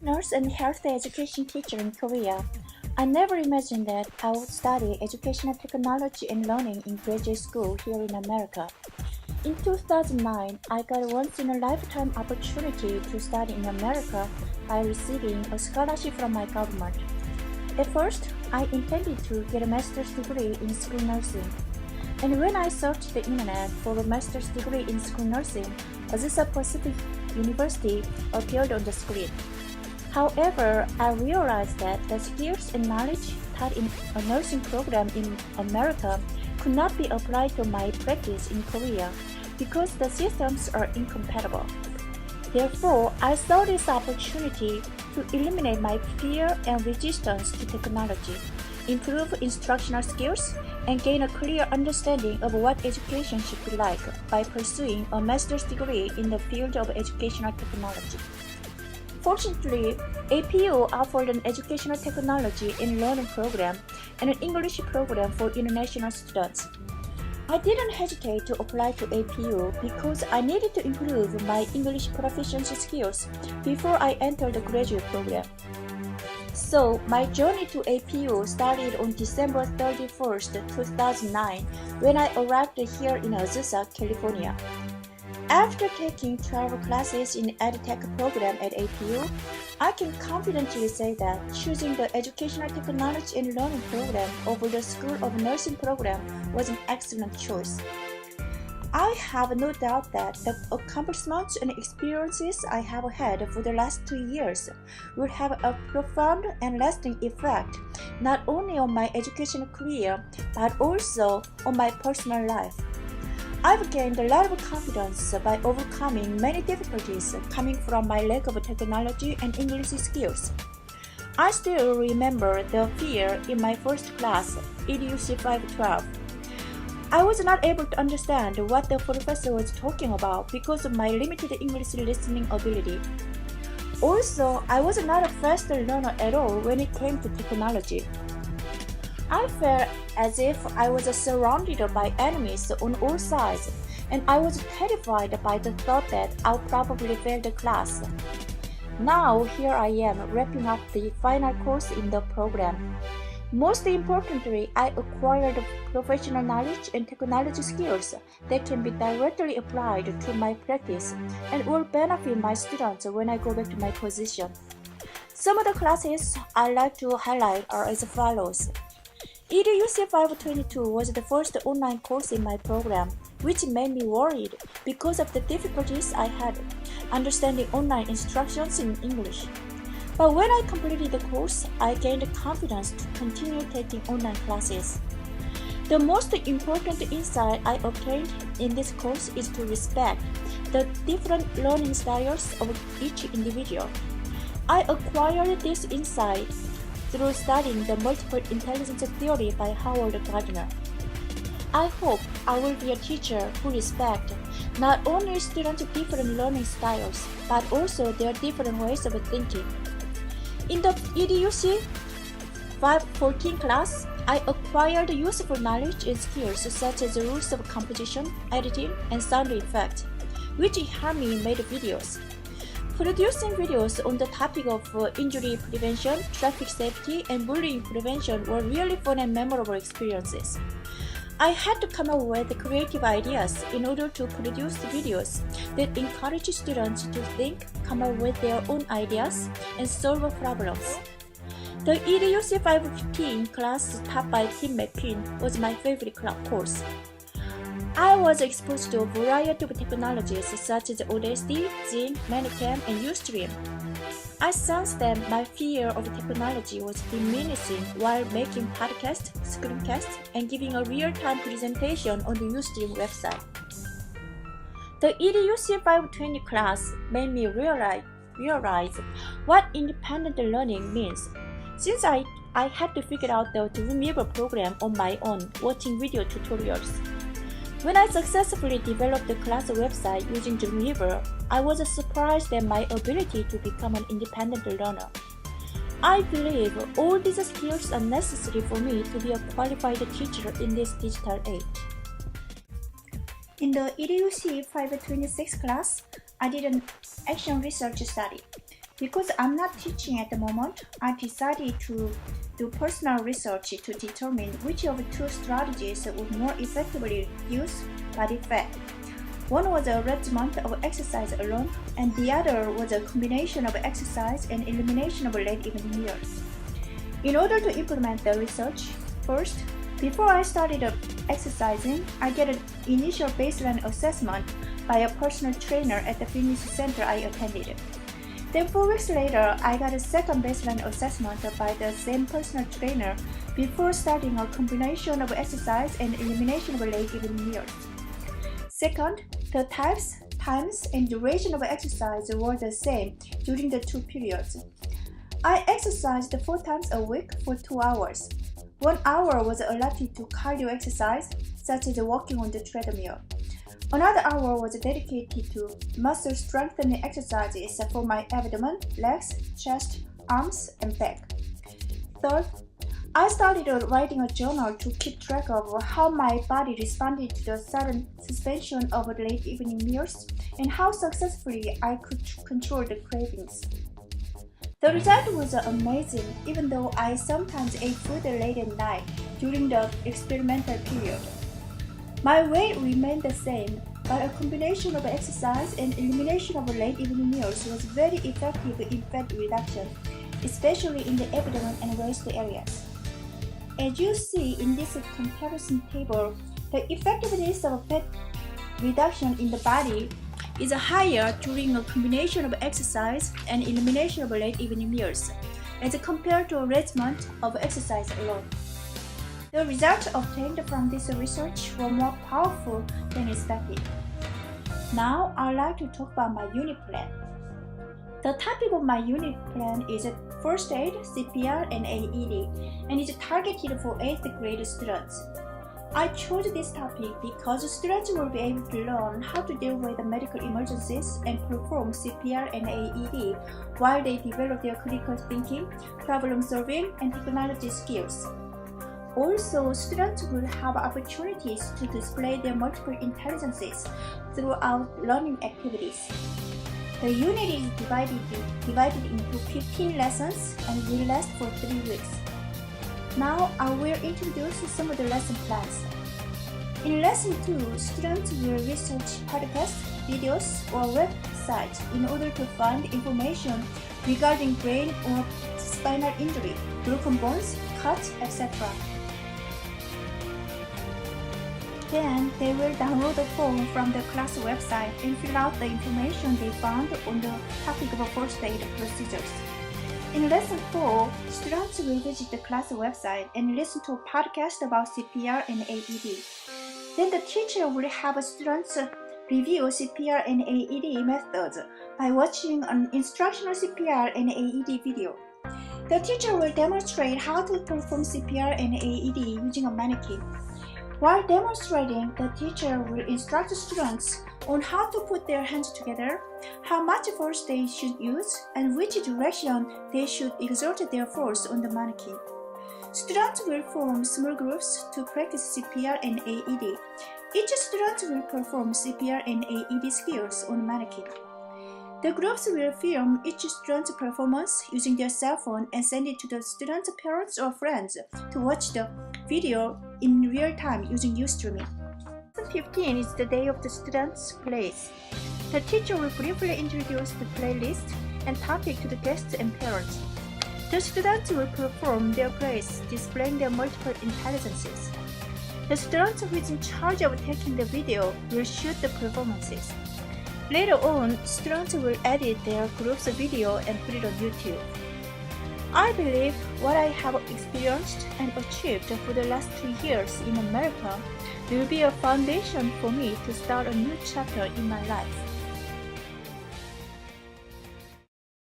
Nurse and health education teacher in Korea. I never imagined that I would study educational technology and learning in graduate school here in America. In 2009, I got a once-in-a-lifetime opportunity to study in America by receiving a scholarship from my government. At first, I intended to get a master's degree in school nursing. And when I searched the internet for a master's degree in school nursing, Azusa Pacific University appeared on the screen. However, I realized that the skills and knowledge taught in a nursing program in America could not be applied to my practice in Korea because the systems are incompatible. Therefore, I saw this opportunity to eliminate my fear and resistance to technology, improve instructional skills, and gain a clear understanding of what education should be like by pursuing a master's degree in the field of educational technology. Fortunately, APU offered an educational technology and learning program and an English program for international students. I didn't hesitate to apply to APU because I needed to improve my English proficiency skills before I entered the graduate program. So, my journey to APU started on December 31st, 2009 when I arrived here in Azusa, California. After taking 12 classes in the EdTech program at APU, I can confidently say that choosing the Educational Technology and Learning program over the School of Nursing program was an excellent choice. I have no doubt that the accomplishments and experiences I have had for the last 2 years will have a profound and lasting effect not only on my educational career but also on my personal life. I've gained a lot of confidence by overcoming many difficulties coming from my lack of technology and English skills. I still remember the fear in my first class, EDUC512. I was not able to understand what the professor was talking about because of my limited English listening ability. Also, I was not a fast learner at all when it came to technology. I felt as if I was surrounded by enemies on all sides, and I was terrified by the thought that I'll probably fail the class. Now, here I am wrapping up the final course in the program. Most importantly, I acquired professional knowledge and technology skills that can be directly applied to my practice and will benefit my students when I go back to my position. Some of the classes I'd like to highlight are as follows. EDUC522 was the first online course in my program, which made me worried because of the difficulties I had understanding online instructions in English. But when I completed the course, I gained confidence to continue taking online classes. The most important insight I obtained in this course is to respect the different learning styles of each individual. I acquired this insight through studying the multiple intelligence theory by Howard Gardner. I hope I will be a teacher who respects not only students' different learning styles, but also their different ways of thinking. In the EDUC 514 class, I acquired useful knowledge and skills such as the rules of composition, editing, and sound effects, which helped me make videos. Producing videos on the topic of injury prevention, traffic safety, and bullying prevention were really fun and memorable experiences. I had to come up with creative ideas in order to produce videos that encourage students to think, come up with their own ideas, and solve problems. The EDUC 515 class taught by Tim McPin was my favorite course. I was exposed to a variety of technologies such as Audacity, Zing, Manicam, and Ustream. I sensed that my fear of technology was diminishing while making podcasts, screencasts, and giving a real-time presentation on the Ustream website. The EDUC 520 class made me realize what independent learning means. Since I had to figure out the Dreamweaver program on my own, watching video tutorials. When I successfully developed the class website using Dreamweaver, I was surprised at my ability to become an independent learner. I believe all these skills are necessary for me to be a qualified teacher in this digital age. In the EDUC 526 class, I did an action research study. Because I'm not teaching at the moment, I decided to do personal research to determine which of the two strategies would more effectively reduce body fat. One was a regimen of exercise alone, and the other was a combination of exercise and elimination of late evening meals. In order to implement the research, first, before I started exercising, I get an initial baseline assessment by a personal trainer at the fitness center I attended. Then 4 weeks later, I got a second baseline assessment by the same personal trainer before starting a combination of exercise and elimination of late evening meals. Second, the types, times, and duration of exercise were the same during the two periods. I exercised 4 times a week for 2 hours. 1 hour was allotted to cardio exercise, such as walking on the treadmill. Another hour was dedicated to muscle strengthening exercises for my abdomen, legs, chest, arms, and back. Third, I started writing a journal to keep track of how my body responded to the sudden suspension of late evening meals and how successfully I could control the cravings. The result was amazing, even though I sometimes ate food late at night during the experimental period. My weight remained the same, but a combination of exercise and elimination of late evening meals was very effective in fat reduction, especially in the abdomen and waist areas. As you see in this comparison table, the effectiveness of fat reduction in the body is higher during a combination of exercise and elimination of late evening meals, as compared to a regimen of exercise alone. The results obtained from this research were more powerful than expected. Now, I'd like to talk about my unit plan. The topic of my unit plan is First Aid, CPR, and AED, and is targeted for 8th grade students. I chose this topic because students will be able to learn how to deal with medical emergencies and perform CPR and AED while they develop their critical thinking, problem solving, and technology skills. Also, students will have opportunities to display their multiple intelligences throughout learning activities. The unit is divided into 15 lessons and will last for 3 weeks. Now, I will introduce some of the lesson plans. In Lesson 2, students will research podcasts, videos, or websites in order to find information regarding brain or spinal injury, broken bones, cuts, etc. Then, they will download the form from the class website and fill out the information they found on the topic of first aid procedures. In Lesson 4, students will visit the class website and listen to a podcast about CPR and AED. Then the teacher will have students review CPR and AED methods by watching an instructional CPR and AED video. The teacher will demonstrate how to perform CPR and AED using a mannequin. While demonstrating, the teacher will instruct students on how to put their hands together, how much force they should use, and which direction they should exert their force on the mannequin. Students will form small groups to practice CPR and AED. Each student will perform CPR and AED skills on the mannequin. The groups will film each student's performance using their cell phone and send it to the student's parents or friends to watch the video in real time using Ustreaming. Lesson 15 is the day of the students' plays. The teacher will briefly introduce the playlist and topic to the guests and parents. The students will perform their plays, displaying their multiple intelligences. The student who is in charge of taking the video will shoot the performances. Later on, students will edit their group's video and put it on YouTube. I believe what I have experienced and achieved for the last 2 years in America will be a foundation for me to start a new chapter in my life.